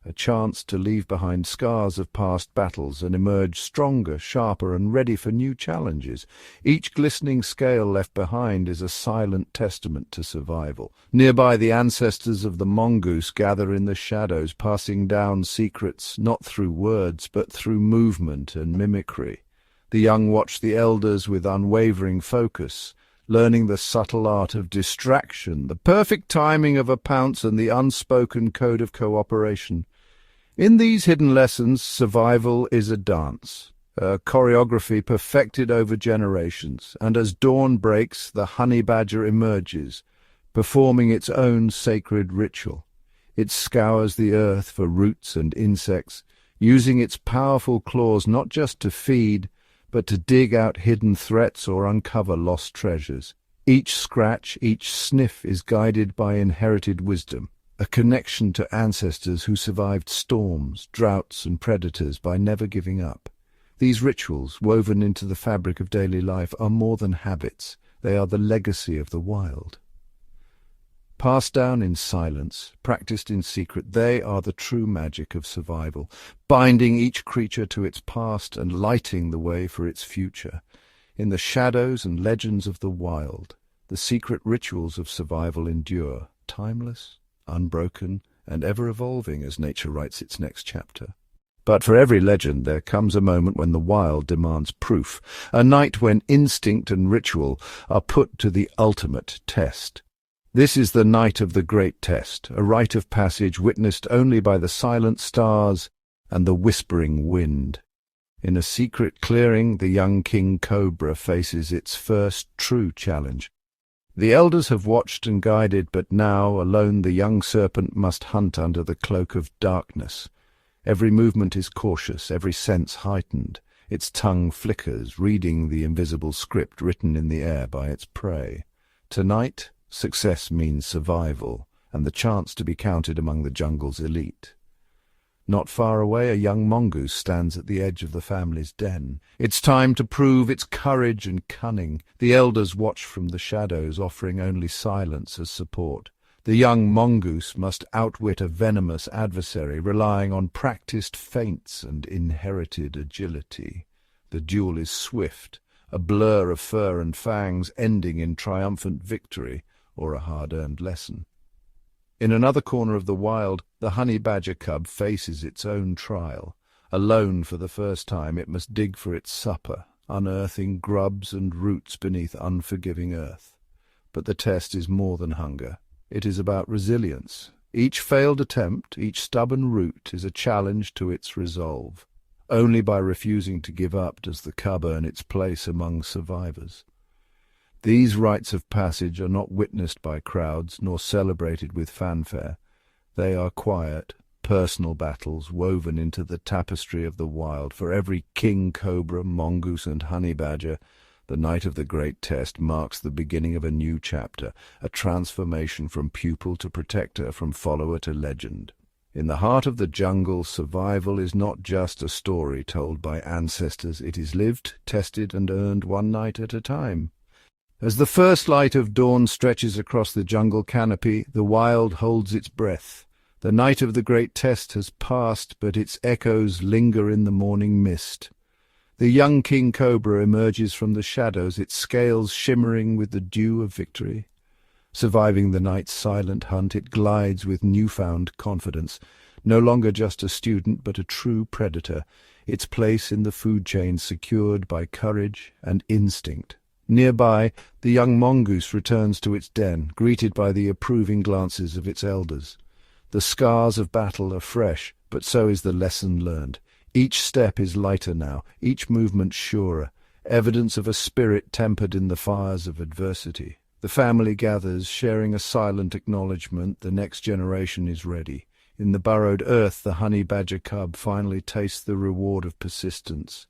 a chance to leave behind scars of past battles and emerge stronger, sharper, and ready for new challenges. Each glistening scale left behind is a silent testament to survival. Nearby, the ancestors of the Mongoose gather in the shadows, passing down secrets not through words but through movement and mimicry. The young watch the elders with unwavering focus, learning the subtle art of distraction, the perfect timing of a pounce, and the unspoken code of cooperation. In these hidden lessons, survival is a dance, a choreography perfected over generations, and as dawn breaks, the honey badger emerges, performing its own sacred ritual. It scours the earth for roots and insects, using its powerful claws not just to feed, but to dig out hidden threats or uncover lost treasures. Each scratch, each sniff is guided by inherited wisdom, a connection to ancestors who survived storms, droughts, and predators by never giving up. These rituals, woven into the fabric of daily life, are more than habits. They are the legacy of the wild. Passed down in silence, practiced in secret, they are the true magic of survival, binding each creature to its past and lighting the way for its future. In the shadows and legends of the wild, the secret rituals of survival endure, timeless, unbroken, and ever-evolving as nature writes its next chapter. But for every legend there comes a moment when the wild demands proof, a night when instinct and ritual are put to the ultimate test. This is the night of the great test, a rite of passage witnessed only by the silent stars and the whispering wind. In a secret clearing, the young King Cobra faces its first true challenge. The elders have watched and guided, but now, alone, the young serpent must hunt under the cloak of darkness. Every movement is cautious, every sense heightened. Its tongue flickers, reading the invisible script written in the air by its prey. Tonight, success means survival, and the chance to be counted among the jungle's elite. Not far away, a young mongoose stands at the edge of the family's den. It's time to prove its courage and cunning. The elders watch from the shadows, offering only silence as support. The young mongoose must outwit a venomous adversary, relying on practiced feints and inherited agility. The duel is swift, a blur of fur and fangs ending in triumphant victory or a hard-earned lesson. In another corner of the wild, the honey badger cub faces its own trial. Alone for the first time, it must dig for its supper, unearthing grubs and roots beneath unforgiving earth. But the test is more than hunger. It is about resilience. Each failed attempt, each stubborn root, is a challenge to its resolve. Only by refusing to give up does the cub earn its place among survivors. These rites of passage are not witnessed by crowds nor celebrated with fanfare. They are quiet, personal battles woven into the tapestry of the wild. For every king cobra, mongoose, and honey badger, the night of the great test marks the beginning of a new chapter, a transformation from pupil to protector, from follower to legend. In the heart of the jungle, survival is not just a story told by ancestors. It is lived, tested, and earned one night at a time. As the first light of dawn stretches across the jungle canopy, the wild holds its breath. The night of the great test has passed, but its echoes linger in the morning mist. The young King Cobra emerges from the shadows, its scales shimmering with the dew of victory. Surviving the night's silent hunt, it glides with newfound confidence, no longer just a student but a true predator, its place in the food chain secured by courage and instinct. Nearby, the young mongoose returns to its den, greeted by the approving glances of its elders. The scars of battle are fresh, but so is the lesson learned. Each step is lighter now, each movement surer, evidence of a spirit tempered in the fires of adversity. The family gathers, sharing a silent acknowledgement the next generation is ready. In the burrowed earth, the honey badger cub finally tastes the reward of persistence.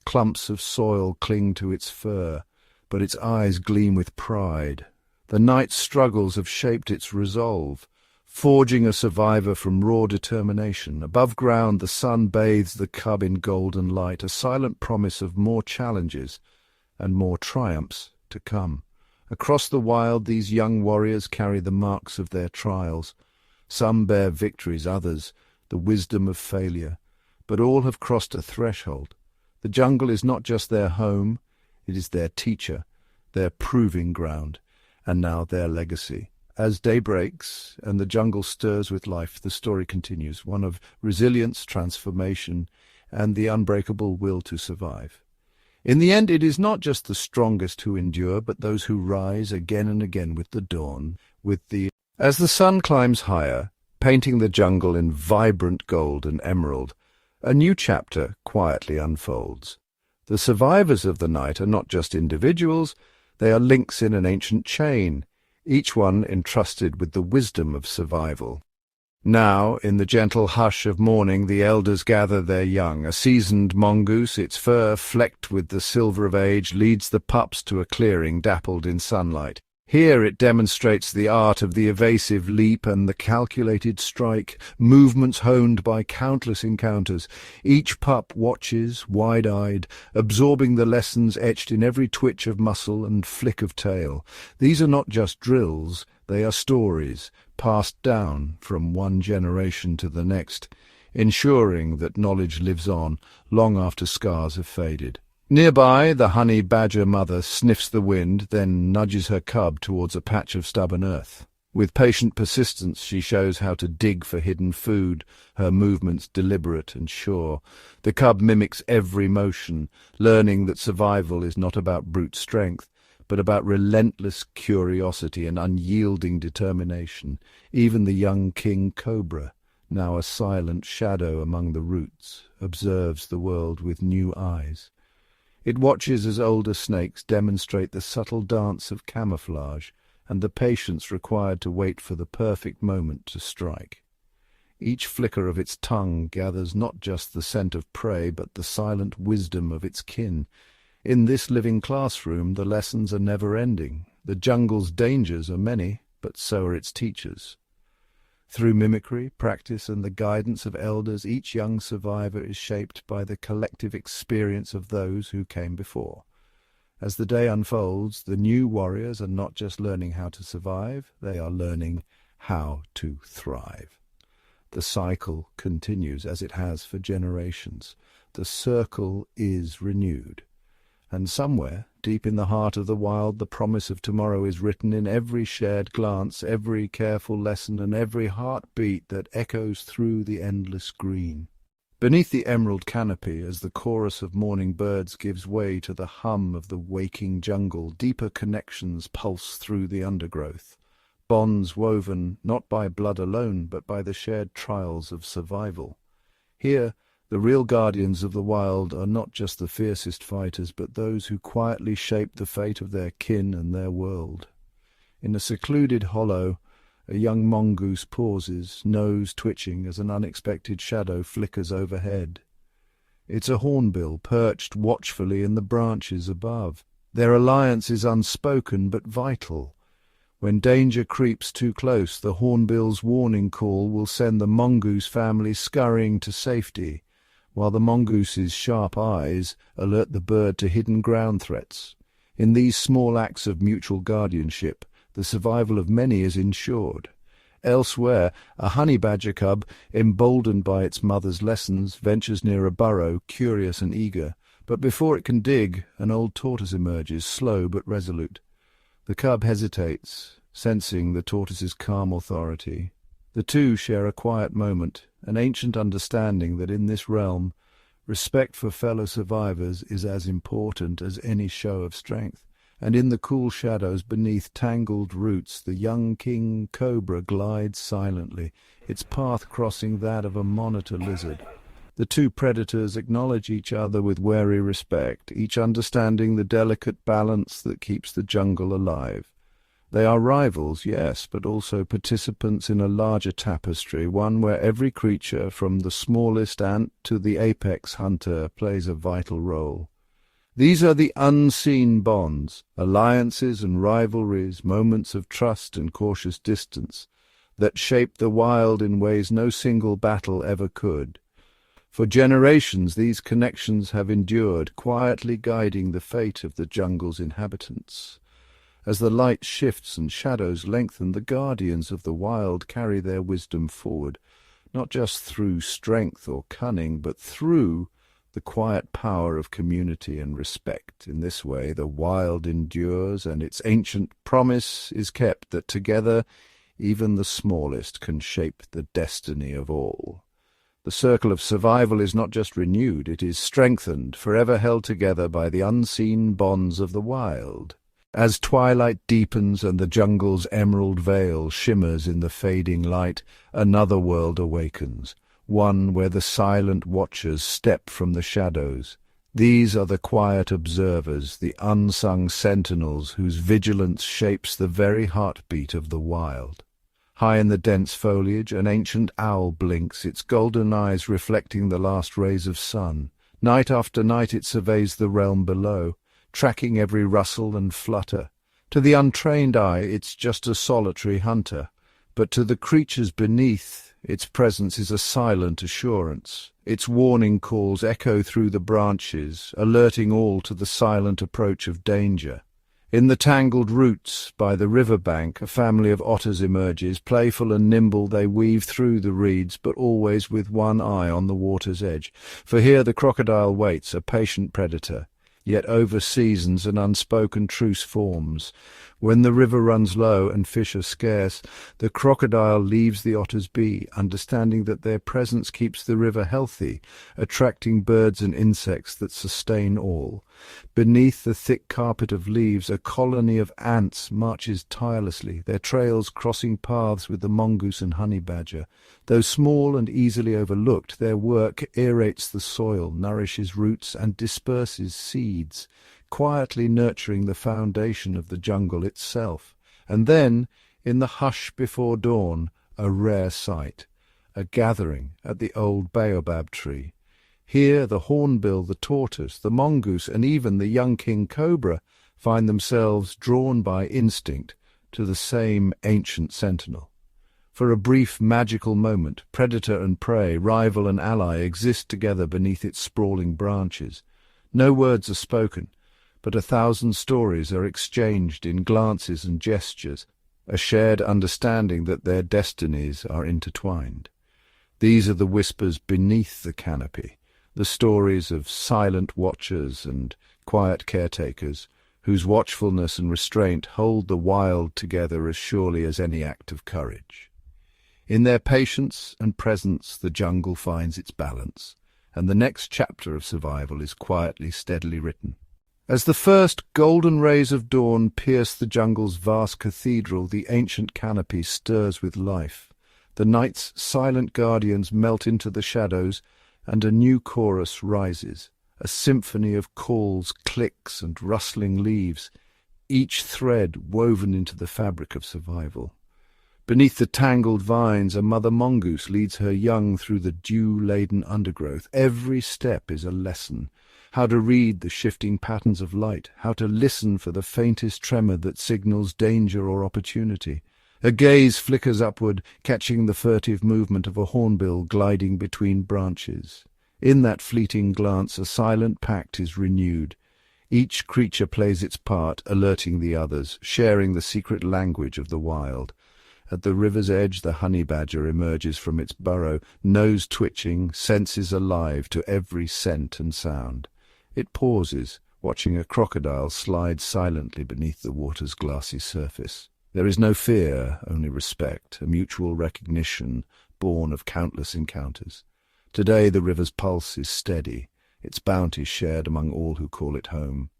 Clumps of soil cling to its fur, but its eyes gleam with pride. The night's struggles have shaped its resolve, forging a survivor from raw determination. Above ground, the sun bathes the cub in golden light, a silent promise of more challenges and more triumphs to come. Across the wild, these young warriors carry the marks of their trials. Some bear victories, others the wisdom of failure, but all have crossed a threshold. The jungle is not just their home, it is their teacher, their proving ground, and now their legacy. As day breaks and the jungle stirs with life, the story continues, one of resilience, transformation, and the unbreakable will to survive. In the end, it is not just the strongest who endure, but those who rise again and again with the dawn, As the sun climbs higher, painting the jungle in vibrant gold and emerald, a new chapter quietly unfolds. The survivors of the night are not just individuals, they are links in an ancient chain, each one entrusted with the wisdom of survival. Now, in the gentle hush of morning, the elders gather their young. A seasoned mongoose, its fur flecked with the silver of age, leads the pups to a clearing dappled in sunlight. Here it demonstrates the art of the evasive leap and the calculated strike, movements honed by countless encounters. Each pup watches, wide-eyed, absorbing the lessons etched in every twitch of muscle and flick of tail. These are not just drills, they are stories, passed down from one generation to the next, ensuring that knowledge lives on long after scars have faded. Nearby, the honey badger mother sniffs the wind, then nudges her cub towards a patch of stubborn earth. With patient persistence, she shows how to dig for hidden food, her movements deliberate and sure. The cub mimics every motion, learning that survival is not about brute strength, but about relentless curiosity and unyielding determination. Even the young King Cobra, now a silent shadow among the roots, observes the world with new eyes. It watches as older snakes demonstrate the subtle dance of camouflage and the patience required to wait for the perfect moment to strike. Each flicker of its tongue gathers not just the scent of prey, but the silent wisdom of its kin. In this living classroom, the lessons are never-ending. The jungle's dangers are many, but so are its teachers. Through mimicry, practice, and the guidance of elders, each young survivor is shaped by the collective experience of those who came before. As the day unfolds, the new warriors are not just learning how to survive, they are learning how to thrive. The cycle continues as it has for generations. The circle is renewed. And somewhere, deep in the heart of the wild, the promise of tomorrow is written in every shared glance, every careful lesson, and every heartbeat that echoes through the endless green. Beneath the emerald canopy, as the chorus of morning birds gives way to the hum of the waking jungle, deeper connections pulse through the undergrowth. Bonds woven not by blood alone, but by the shared trials of survival. Here, the real guardians of the wild are not just the fiercest fighters, but those who quietly shape the fate of their kin and their world. In a secluded hollow, a young mongoose pauses, nose twitching as an unexpected shadow flickers overhead. It's a hornbill perched watchfully in the branches above. Their alliance is unspoken but vital. When danger creeps too close, the hornbill's warning call will send the mongoose family scurrying to safety, while the mongoose's sharp eyes alert the bird to hidden ground threats. In these small acts of mutual guardianship, the survival of many is ensured. Elsewhere, a honey badger cub, emboldened by its mother's lessons, ventures near a burrow, curious and eager. But before it can dig, an old tortoise emerges, slow but resolute. The cub hesitates, sensing the tortoise's calm authority. The two share a quiet moment, an ancient understanding that in this realm, respect for fellow survivors is as important as any show of strength. And in the cool shadows beneath tangled roots, the young King Cobra glides silently, its path crossing that of a monitor lizard. The two predators acknowledge each other with wary respect, each understanding the delicate balance that keeps the jungle alive. They are rivals, yes, but also participants in a larger tapestry, one where every creature, from the smallest ant to the apex hunter, plays a vital role. These are the unseen bonds, alliances and rivalries, moments of trust and cautious distance, that shape the wild in ways no single battle ever could. For generations these connections have endured, quietly guiding the fate of the jungle's inhabitants. As the light shifts and shadows lengthen, the guardians of the wild carry their wisdom forward, not just through strength or cunning, but through the quiet power of community and respect. In this way, the wild endures, and its ancient promise is kept that together even the smallest can shape the destiny of all. The circle of survival is not just renewed, it is strengthened, forever held together by the unseen bonds of the wild. As twilight deepens and the jungle's emerald veil shimmers in the fading light, another world awakens, one where the silent watchers step from the shadows. These are the quiet observers, the unsung sentinels whose vigilance shapes the very heartbeat of the wild. High in the dense foliage, an ancient owl blinks, its golden eyes reflecting the last rays of sun. Night after night it surveys the realm below, tracking every rustle and flutter. To the untrained eye, it's just a solitary hunter, but to the creatures beneath, its presence is a silent assurance. Its warning calls echo through the branches, alerting all to the silent approach of danger. In the tangled roots by the river bank, a family of otters emerges. Playful and nimble, they weave through the reeds, but always with one eye on the water's edge. For here the crocodile waits, a patient predator. Yet over seasons an unspoken truce forms. When the river runs low and fish are scarce, the crocodile leaves the otters be, understanding that their presence keeps the river healthy, attracting birds and insects that sustain all. Beneath the thick carpet of leaves, a colony of ants marches tirelessly, their trails crossing paths with the mongoose and honey badger. Though small and easily overlooked, their work aerates the soil, nourishes roots, and disperses seeds, quietly nurturing the foundation of the jungle itself. And then, in the hush before dawn, a rare sight, a gathering at the old baobab tree. Here the hornbill, the tortoise, the mongoose, and even the young King Cobra find themselves drawn by instinct to the same ancient sentinel. For a brief magical moment, predator and prey, rival and ally, exist together beneath its sprawling branches. No words are spoken, but 1,000 stories are exchanged in glances and gestures, a shared understanding that their destinies are intertwined. These are the whispers beneath the canopy, the stories of silent watchers and quiet caretakers, whose watchfulness and restraint hold the wild together as surely as any act of courage. In their patience and presence the jungle finds its balance, and the next chapter of survival is quietly, steadily written. As the first golden rays of dawn pierce the jungle's vast cathedral, the ancient canopy stirs with life. The night's silent guardians melt into the shadows, and a new chorus rises, a symphony of calls, clicks, and rustling leaves, each thread woven into the fabric of survival. Beneath the tangled vines, a mother mongoose leads her young through the dew-laden undergrowth. Every step is a lesson. How to read the shifting patterns of light, how to listen for the faintest tremor that signals danger or opportunity. A gaze flickers upward, catching the furtive movement of a hornbill gliding between branches. In that fleeting glance, a silent pact is renewed. Each creature plays its part, alerting the others, sharing the secret language of the wild. At the river's edge, the honey badger emerges from its burrow, nose twitching, senses alive to every scent and sound. It pauses, watching a crocodile slide silently beneath the water's glassy surface. There is no fear, only respect, a mutual recognition born of countless encounters. Today the river's pulse is steady, its bounty shared among all who call it home.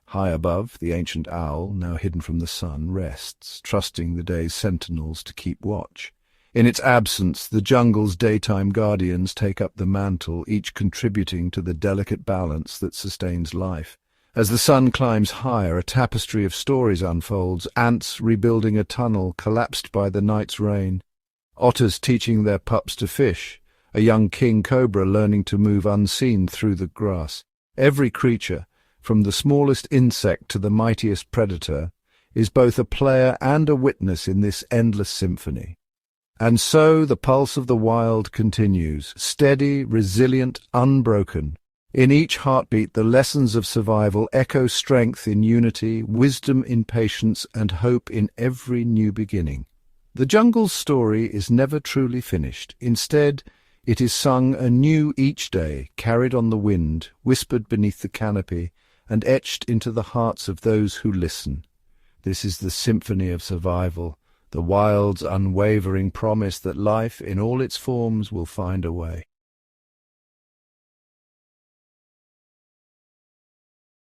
High above, the ancient owl, now hidden from the sun, rests, trusting the day's sentinels to keep watch. In its absence, the jungle's daytime guardians take up the mantle, each contributing to the delicate balance that sustains life. As the sun climbs higher, a tapestry of stories unfolds, ants rebuilding a tunnel collapsed by the night's rain, otters teaching their pups to fish, a young king cobra learning to move unseen through the grass. Every creature, from the smallest insect to the mightiest predator, is both a player and a witness in this endless symphony. And so the pulse of the wild continues, steady, resilient, unbroken. In each heartbeat the lessons of survival echo strength in unity, wisdom in patience, and hope in every new beginning. The jungle's story is never truly finished. Instead, it is sung anew each day, carried on the wind, whispered beneath the canopy, and etched into the hearts of those who listen. This is the symphony of survival, the wild's unwavering promise that life in all its forms will find a way.